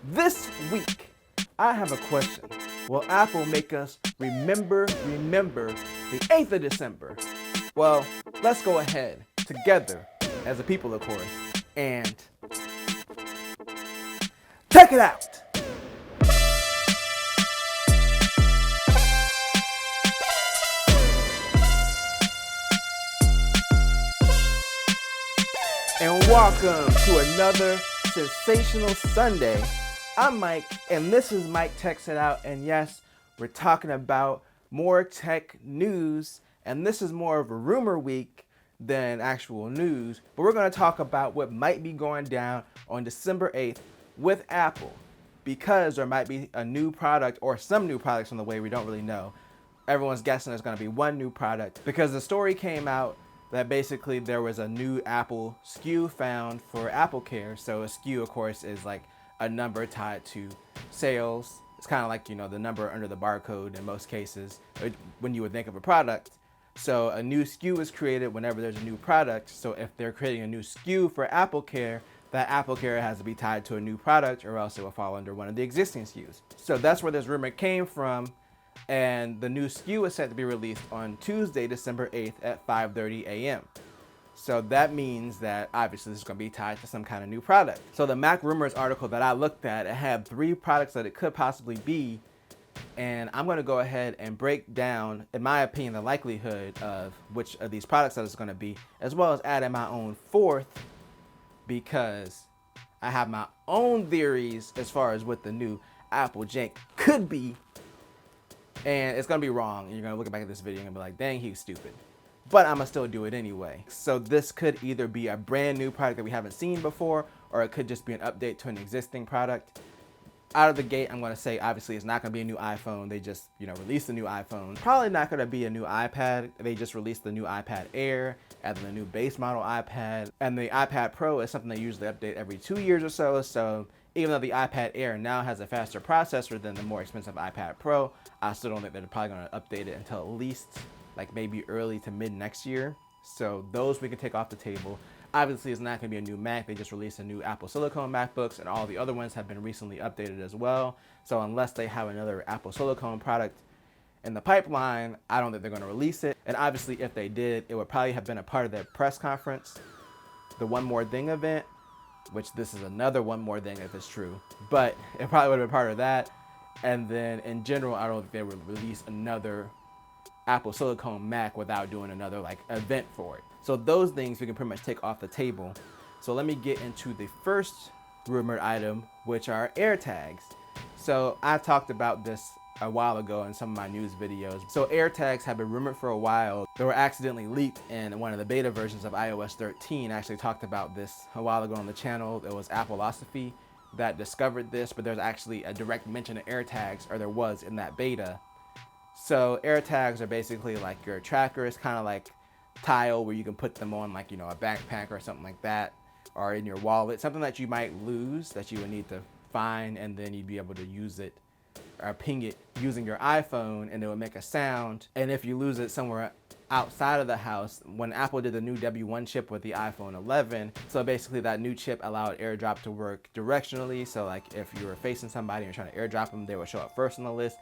This week, I have a question. Will Apple make us remember the 8th of December? Well, let's go ahead together as a people, of course, and check it out. And welcome to another sensational Sunday. I'm Mike, and this is Mike Techs It Out, and yes, we're talking about more tech news, and this is more of a rumor week than actual news, but we're going to talk about what might be going down on December 8th with Apple, because there might be a new product or some new products on the way. We don't really know. Everyone's guessing there's going to be one new product because the story came out that basically there was a new Apple SKU found for AppleCare. So a SKU, of course, is like a number tied to sales. It's kind of like, the number under the barcode in most cases when you would think of a product. So a new SKU is created whenever there's a new product. So if they're creating a new SKU for AppleCare, that AppleCare has to be tied to a new product or else it will fall under one of the existing SKUs. So that's where this rumor came from. And the new SKU is set to be released on Tuesday, December 8th at 5:30 a.m. So that means that obviously this is going to be tied to some kind of new product. So the Mac Rumors article that I looked at, it had 3 products that it could possibly be. And I'm going to go ahead and break down, in my opinion, the likelihood of which of these products that it's going to be, as well as add in my own 4th, because I have my own theories as far as what the new Apple jank could be. And it's going to be wrong. And you're going to look back at this video and be like, dang, he's stupid. But I'm going to still do it anyway. So this could either be a brand new product that we haven't seen before, or it could just be an update to an existing product. Out of the gate, I'm going to say, obviously, it's not going to be a new iPhone. They just, released a new iPhone. Probably not going to be a new iPad. They just released the new iPad Air, and the new base model iPad. And the iPad Pro is something they usually update every 2 years or so. So even though the iPad Air now has a faster processor than the more expensive iPad Pro, I still don't think they're probably going to update it until at least like maybe early to mid next year. So those we can take off the table. Obviously, it's not going to be a new Mac. They just released a new Apple Silicone MacBooks, and all the other ones have been recently updated as well. So unless they have another Apple Silicone product in the pipeline, I don't think they're going to release it. And obviously, if they did, it would probably have been a part of their press conference, the One More Thing event, which this is another one more thing if it's true. But it probably would have been part of that. And then in general, I don't think they would release another Apple Silicone Mac without doing another event for it. So those things we can pretty much take off the table. So let me get into the first rumored item, which are AirTags. So I talked about this a while ago in some of my news videos. So AirTags have been rumored for a while. They were accidentally leaked in one of the beta versions of iOS 13. I actually talked about this a while ago on the channel. It was Appleosophy that discovered this, but there's actually a direct mention of AirTags, or there was in that beta. So AirTags are basically like your tracker. It's kind of like Tile, where you can put them on like, a backpack or something like that, or in your wallet, something that you might lose that you would need to find, and then you'd be able to use it or ping it using your iPhone, and it would make a sound. And if you lose it somewhere outside of the house, when Apple did the new W1 chip with the iPhone 11, so basically that new chip allowed AirDrop to work directionally. So like if you were facing somebody and you're trying to AirDrop them, they would show up first on the list.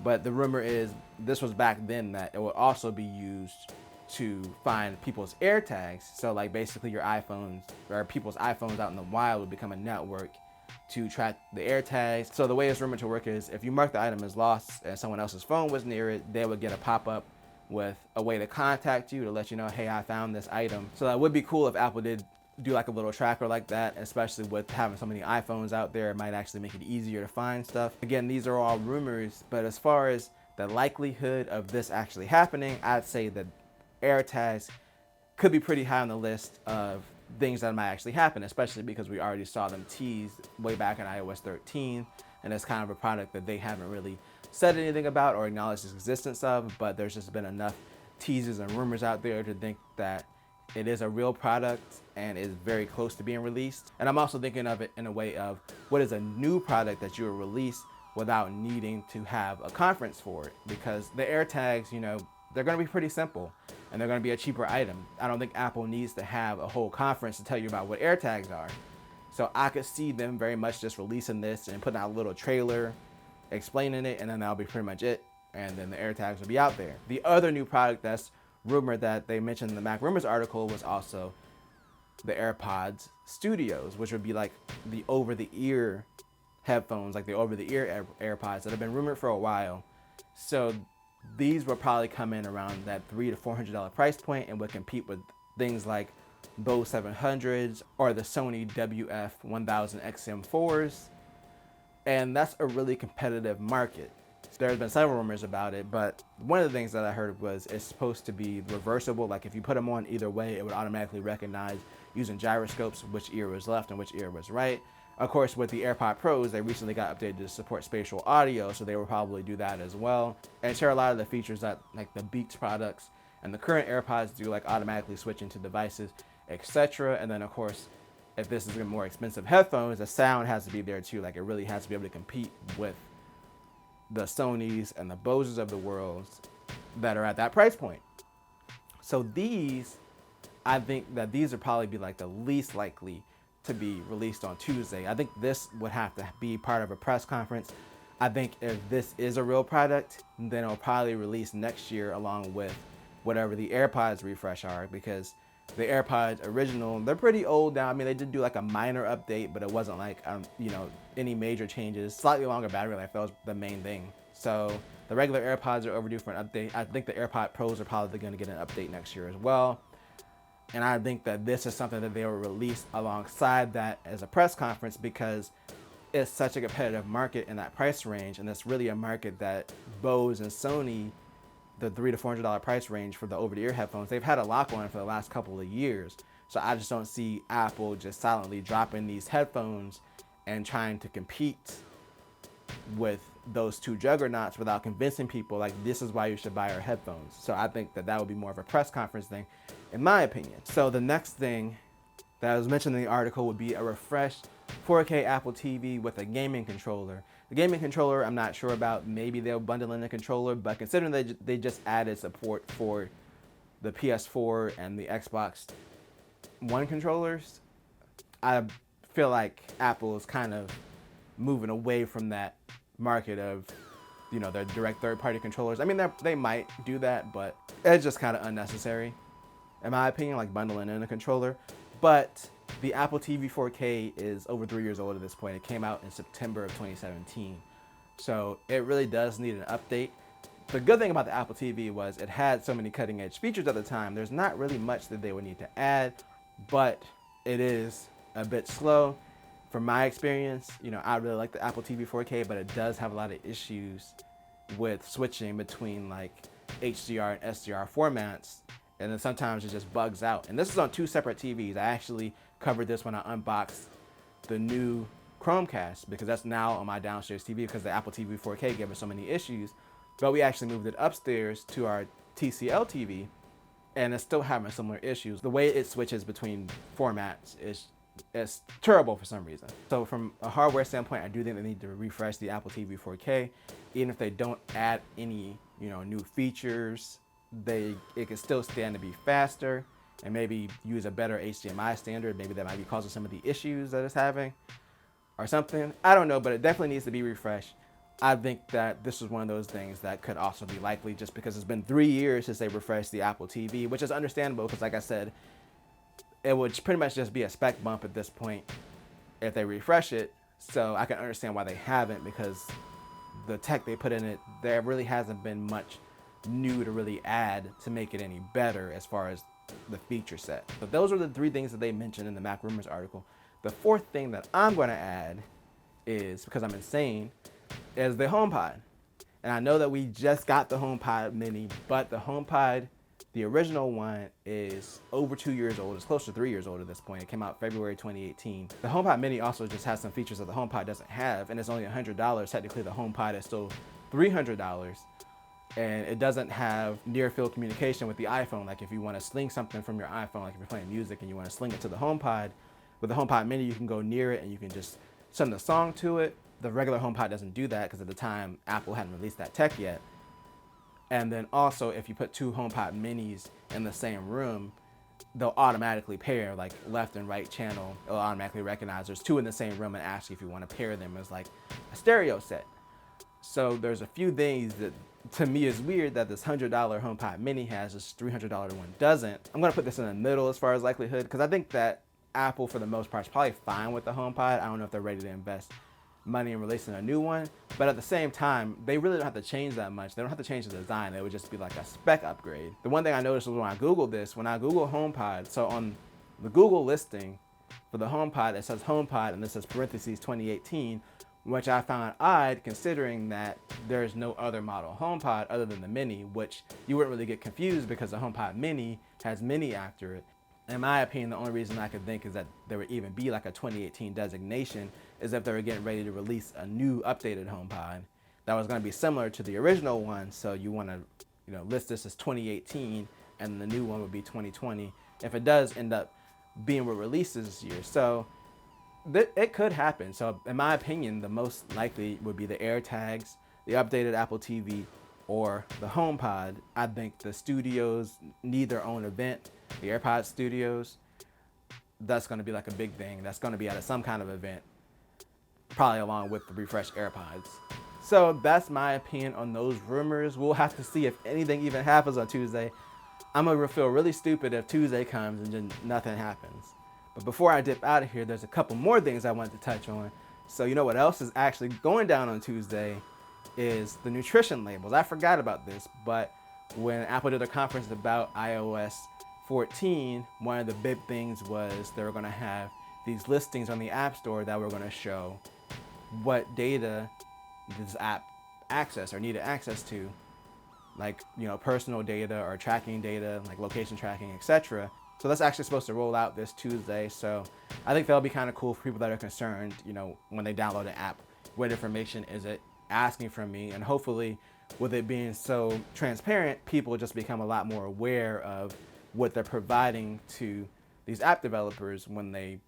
But the rumor is this was back then that it would also be used to find people's AirTags. So like basically your iPhones or people's iPhones out in the wild would become a network to track the AirTags. So the way it's rumored to work is if you mark the item as lost and someone else's phone was near it, they would get a pop-up with a way to contact you to let you know, hey, I found this item. So that would be cool if Apple did do like a little tracker like that, especially with having so many iPhones out there. It might actually make it easier to find stuff. Again, these are all rumors, but as far as the likelihood of this actually happening, I'd say that AirTags could be pretty high on the list of things that might actually happen, especially because we already saw them teased way back in iOS 13, and it's kind of a product that they haven't really said anything about or acknowledged the existence of, but there's just been enough teasers and rumors out there to think that it is a real product and is very close to being released. And I'm also thinking of it in a way of what is a new product that you will release without needing to have a conference for it, because the AirTags, they're going to be pretty simple and they're going to be a cheaper item. I don't think Apple needs to have a whole conference to tell you about what AirTags are. So I could see them very much just releasing this and putting out a little trailer explaining it, and then that'll be pretty much it. And then the AirTags will be out there. The other new product that's rumored that they mentioned in the Mac Rumors article was also the AirPods Studios, which would be like the over-the-ear headphones, like the over-the-ear AirPods that have been rumored for a while. So these will probably come in around that $300 to $400 price point and would compete with things like Bose 700s or the Sony WF-1000 XM4s. And that's a really competitive market. There's been several rumors about it, but one of the things that I heard was it's supposed to be reversible. Like if you put them on either way, it would automatically recognize using gyroscopes which ear was left and which ear was right. Of course, with the AirPod Pros, they recently got updated to support spatial audio, so they will probably do that as well and share a lot of the features that like the Beats products and the current AirPods do, like automatically switching to devices, etc. And then of course, if this is a more expensive headphones, the sound has to be there too. Like it really has to be able to compete with the Sonys and the Boses of the world that are at that price point. So these, I think that these would probably be like the least likely to be released on Tuesday. I think this would have to be part of a press conference. I think if this is a real product, then it'll probably release next year along with whatever the AirPods refresh are, because the AirPods original, they're pretty old now. I mean, they did do like a minor update, but it wasn't like, any major changes. Slightly longer battery life, that was the main thing. So the regular AirPods are overdue for an update. I think the AirPod Pros are probably going to get an update next year as well. And I think that this is something that they will release alongside that as a press conference, because it's such a competitive market in that price range. And it's really a market that Bose and Sony, the $300 to $400 price range for the over-the-ear headphones, they've had a lock on for the last couple of years. So I just don't see Apple just silently dropping these headphones and trying to compete with those two juggernauts without convincing people like this is why you should buy our headphones. So I think that that would be more of a press conference thing, in my opinion. So the next thing that was mentioned in the article would be a refreshed 4K Apple TV with a gaming controller. The gaming controller, I'm not sure about. Maybe they'll bundle in a controller, but considering they just added support for the PS4 and the Xbox One controllers, I feel like Apple is kind of moving away from that market of, their direct third-party controllers. I mean, they might do that, but it's just kind of unnecessary, in my opinion, like bundling in a controller. But the Apple TV 4K is over 3 years old at this point. It came out in September of 2017. So it really does need an update. The good thing about the Apple TV was it had so many cutting edge features at the time. There's not really much that they would need to add, but it is a bit slow. From my experience, I really like the Apple TV 4K, but it does have a lot of issues with switching between like HDR and SDR formats. And then sometimes it just bugs out. And this is on two separate TVs. I actually covered this when I unboxed the new Chromecast, because that's now on my downstairs TV because the Apple TV 4K gave us so many issues. But we actually moved it upstairs to our TCL TV, and it's still having similar issues. The way it switches between formats is terrible for some reason. So from a hardware standpoint, I do think they need to refresh the Apple TV 4K. Even if they don't add any, new features, it can still stand to be faster and maybe use a better HDMI standard. Maybe that might be causing some of the issues that it's having or something. I don't know, but it definitely needs to be refreshed. I think that this is one of those things that could also be likely just because it's been 3 years since they refreshed the Apple TV, which is understandable because, like I said, it would pretty much just be a spec bump at this point if they refresh it. So I can understand why they haven't, because the tech they put in it, there really hasn't been much new to really add to make it any better as far as the feature set. But those are the three things that they mentioned in the Mac Rumors article. The fourth thing that I'm going to add is, because I'm insane, is the HomePod. And I know that we just got the HomePod Mini, but the HomePod, the original one, is over 2 years old. It's close to 3 years old at this point. It came out February 2018. The HomePod Mini also just has some features that the HomePod doesn't have, and it's only $100. Technically, the HomePod is still $300. And it doesn't have near field communication with the iPhone. Like if you want to sling something from your iPhone, like if you're playing music and you want to sling it to the HomePod, with the HomePod Mini, you can go near it and you can just send a song to it. The regular HomePod doesn't do that because at the time, Apple hadn't released that tech yet. And then also, if you put two HomePod Minis in the same room, they'll automatically pair, like left and right channel. It'll automatically recognize there's two in the same room and ask you if you want to pair them as like a stereo set. So there's a few things that to me is weird that this $100 HomePod Mini has, this $300 one doesn't. I'm gonna put this in the middle as far as likelihood, because I think that Apple for the most part is probably fine with the HomePod. I don't know if they're ready to invest money in releasing a new one, but at the same time, they really don't have to change that much. They don't have to change the design. It would just be like a spec upgrade. The one thing I noticed was when I Googled this, when I Google HomePod, so on the Google listing for the HomePod, it says HomePod and this says parentheses 2018, which I found odd considering that there's no other model HomePod other than the Mini, which you wouldn't really get confused because the HomePod Mini has Mini after it. In my opinion, the only reason I could think is that there would even be like a 2018 designation is if they were getting ready to release a new updated HomePod that was going to be similar to the original one. So you want to, list this as 2018 and the new one would be 2020 if it does end up being what releases this year. So it could happen. So in my opinion, the most likely would be the AirTags, the updated Apple TV, or the HomePod. I think the studios need their own event. The AirPods Studios, that's going to be like a big thing. That's going to be at some kind of event, probably along with the refreshed AirPods. So that's my opinion on those rumors. We'll have to see if anything even happens on Tuesday. I'm going to feel really stupid if Tuesday comes and then nothing happens. But before I dip out of here, there's a couple more things I wanted to touch on. So you know what else is actually going down on Tuesday is the Nutrition labels. I forgot about this, but when Apple did their conference about iOS 14, one of the big things was they were going to have these listings on the App Store that were going to show what data this app access or needed access to, like personal data or tracking data, like location tracking, etc. So that's actually supposed to roll out this Tuesday. So I think that'll be kind of cool for people that are concerned, when they download an app, what information is it asking from me? And hopefully with it being so transparent, people just become a lot more aware of what they're providing to these app developers when they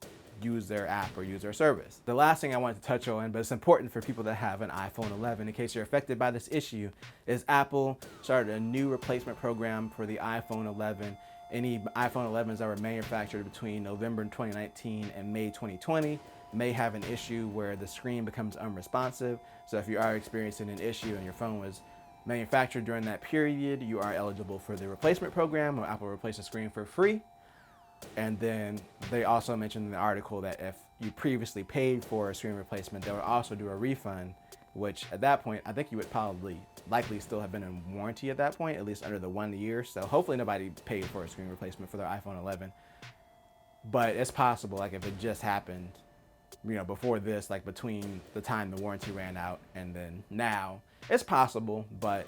use their app or use their service. The last thing I wanted to touch on, but it's important for people that have an iPhone 11 in case you're affected by this issue, is Apple started a new replacement program for the iPhone 11. Any iPhone 11s that were manufactured between November 2019 and May 2020 may have an issue where the screen becomes unresponsive. So if you are experiencing an issue and your phone was manufactured during that period, you are eligible for the replacement program where Apple replaces the screen for free. And then they also mentioned in the article that if you previously paid for a screen replacement, they would also do a refund, which at that point, I think you would likely still have been in warranty at that point, at least under the 1 year. So hopefully nobody paid for a screen replacement for their iPhone 11. But it's possible, like if it just happened, before this, like between the time the warranty ran out and then now, it's possible, but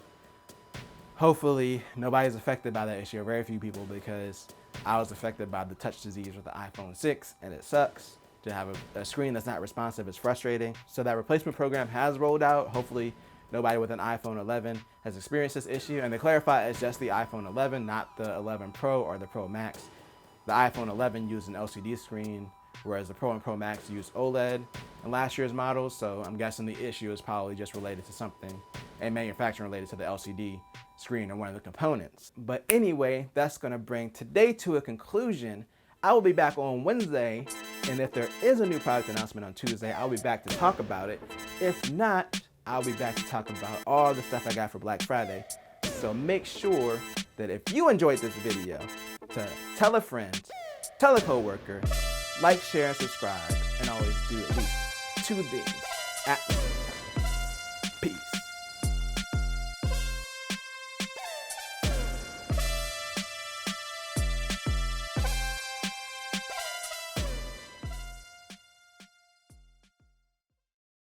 hopefully nobody's affected by that issue, or very few people, because I was affected by the touch disease with the iPhone 6 and it sucks to have a screen that's not responsive. It's frustrating. So that replacement program has rolled out. Hopefully nobody with an iPhone 11 has experienced this issue. And to clarify, it's just the iPhone 11, not the 11 Pro or the Pro Max. The iPhone 11 used an LCD screen, whereas the Pro and Pro Max used OLED in last year's models. So I'm guessing the issue is probably just related to something, and manufacturing related to the LCD screen or one of the components. But anyway, that's gonna bring today to a conclusion. I will be back on Wednesday, and if there is a new product announcement on Tuesday, I'll be back to talk about it. If not, I'll be back to talk about all the stuff I got for Black Friday. So make sure that if you enjoyed this video, to tell a friend, tell a coworker, like, share, and subscribe, and always do at least 2 things at the